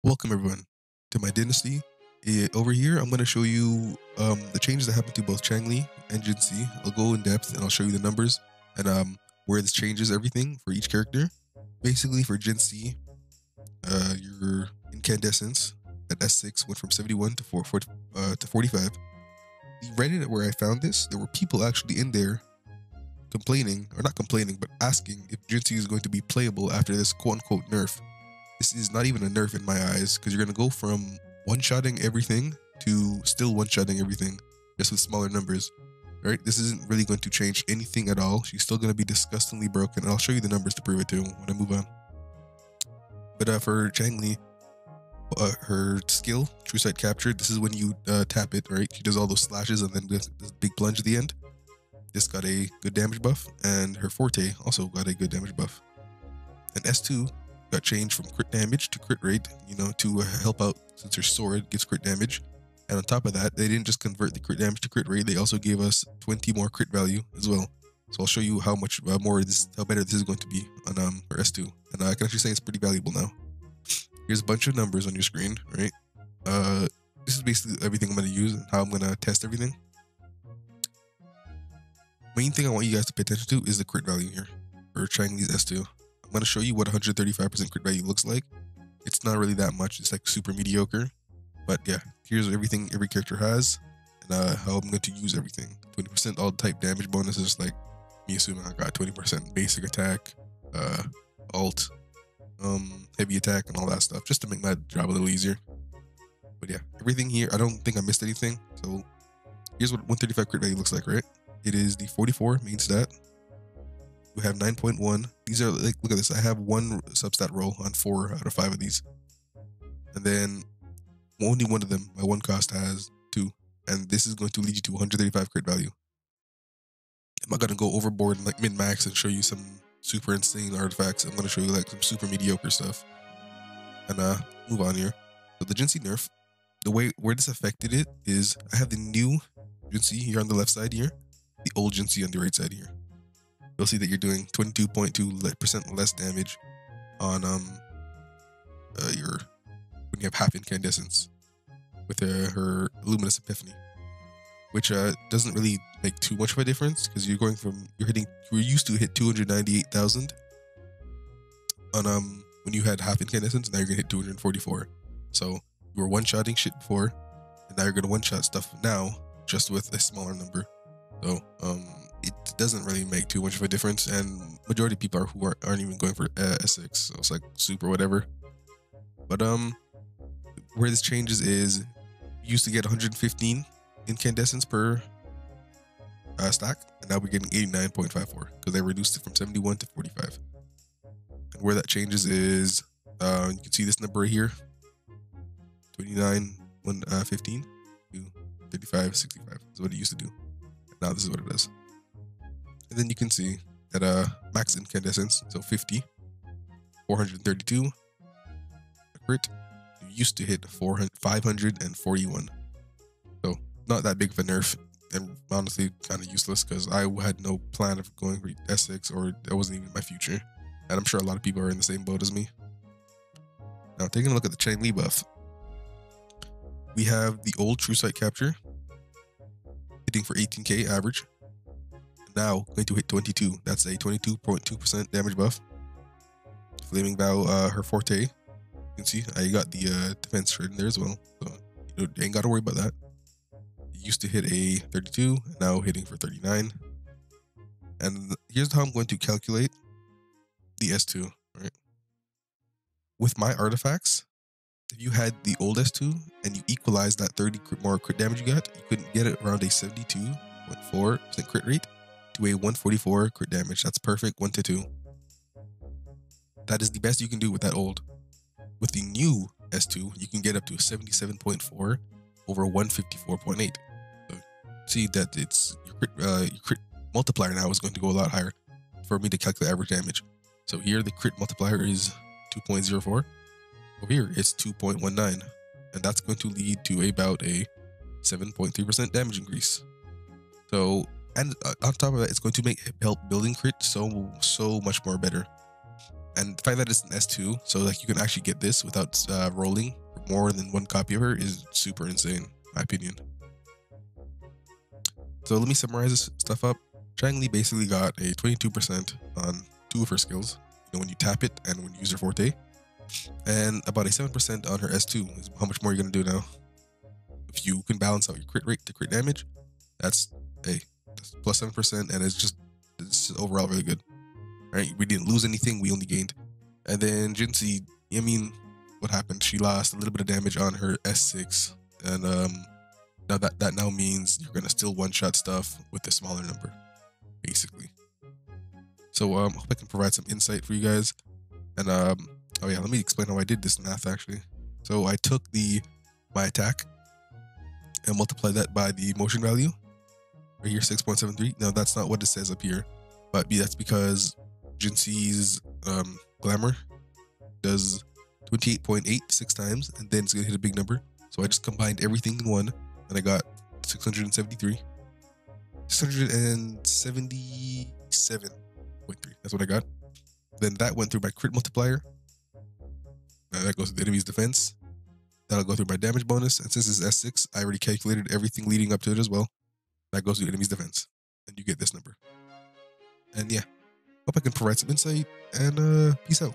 Welcome everyone to my dynasty. Over here, I'm going to show you the changes that happened to both Changli and Jinxie. I'll go in depth and I'll show you the numbers and where this changes everything for each character. Basically, for Jinxie, your incandescence at S6 went from 71 to 45. The Reddit where I found this, there were people actually in there complaining, or not complaining, but asking if Jinxie is going to be playable after this quote-unquote nerf. This is not even a nerf in my eyes, because you're going to go from one-shotting everything to still one-shotting everything, just with smaller numbers. Right? This isn't really going to change anything at all. She's still going to be disgustingly broken, and I'll show you the numbers to prove it too when I move on. But for Changli, her skill, True Sight Capture, this is when you tap it, right? She does all those slashes and then this big plunge at the end. This got a good damage buff, and her Forte also got a good damage buff. And S2 got changed from crit damage to crit rate, to help out since her sword gives crit damage. And on top of that, they didn't just convert the crit damage to crit rate, they also gave us 20 more crit value as well. So I'll show you how much how better this is going to be on for S2. And I can actually say it's pretty valuable now. Here's a bunch of numbers on your screen, right? This is basically everything I'm going to use and how I'm going to test everything. Main thing I want you guys to pay attention to is the crit value here for Chinese S2. I'm going to show you what 135% crit value looks like. It's not really that much. It's like super mediocre. But yeah, here's everything every character has and how I'm going to use everything. 20% all type damage bonuses, like me assuming I got 20% basic attack, alt, heavy attack, and all that stuff, just to make my job a little easier. But yeah, everything here, I don't think I missed anything. So here's what 135 crit value looks like, right? It is the 44 main stat. We have 9.1. These are like, look at this. I have one substat roll on 4 out of 5 of these. And then only one of them, my one cost has 2. And this is going to lead you to 135 crit value. I'm not going to go overboard and like min-max and show you some super insane artifacts. I'm going to show you like some super mediocre stuff. And move on here. So the Jinxie nerf, the way where this affected it is I have the new Jinxie here on the left side here, the old Jinxie on the right side here. You'll see that you're doing 22.2% less damage on your when you have half incandescence with her luminous epiphany, which doesn't really make too much of a difference because you're used to hit 298,000 on when you had half incandescence. Now you're gonna hit 244. So you were one-shotting shit before, and now you're gonna one-shot stuff now just with a smaller number. So it doesn't really make too much of a difference, and majority of people aren't even going for S6, so it's like super whatever. But where this changes is you used to get 115 incandescence per stack, and now we're getting 89.54 because they reduced it from 71 to 45. And where that changes is you can see this number right here, 29.15 to 35.65 is what it used to do. Now this is what it does. And then you can see that max incandescence, so 50, 432 crit. You used to hit 541. So not that big of a nerf, and honestly kind of useless because I had no plan of going for S6, or that wasn't even my future. And I'm sure a lot of people are in the same boat as me. Now taking a look at the Changli buff, we have the old True Sight Capture hitting for 18k average. Now going to hit 22. That's a 22.2% damage buff. Flaming Vow, her Forte. You can see I got the defense shred in there as well, so you ain't got to worry about that. It used to hit a 32, now hitting for 39. And here's how I'm going to calculate the S2. Right, with my artifacts, if you had the old S2 and you equalized that 30 more crit damage you got, you couldn't get it around a 72.4% crit rate to a 144 crit damage. That's perfect, 1 to 2. That is the best you can do with that old. With the new S2, you can get up to a 77.4 over 154.8. So see that it's your crit multiplier now is going to go a lot higher for me to calculate average damage. So here the crit multiplier is 2.04. Over here it's 2.19, and that's going to lead to about a 7.3% damage increase. So, and on top of that, it's going to help building crit so much more better. And the fact that it's an S2, so like you can actually get this without rolling more than one copy of her is super insane, in my opinion. So let me summarize this stuff up. Chang-Li basically got a 22% on 2 of her skills, when you tap it and when you use her forte, and about a 7% on her S2 is how much more you're gonna do now. If you can balance out your crit rate to crit damage, that's plus 7%, and it's overall really good. Right, we didn't lose anything, we only gained. And then Jinxie, I mean, what happened? She lost a little bit of damage on her S6, and now that now means you're gonna still one-shot stuff with a smaller number, basically. So hope I can provide some insight for you guys. And oh yeah, let me explain how I did this math actually. So I took my attack and multiplied that by the motion value right here, 6.73. Now that's not what it says up here, but that's because Jinxie's glamour does 28.86 times, and then it's gonna hit a big number. So I just combined everything in one, and I got 677.3. That's what I got. Then that went through my crit multiplier. That goes to the enemy's defense. That'll go through my damage bonus, and since it's S6, I already calculated everything leading up to it as well. That goes to the enemy's defense, and you get this number. And yeah, hope I can provide some insight, and peace out.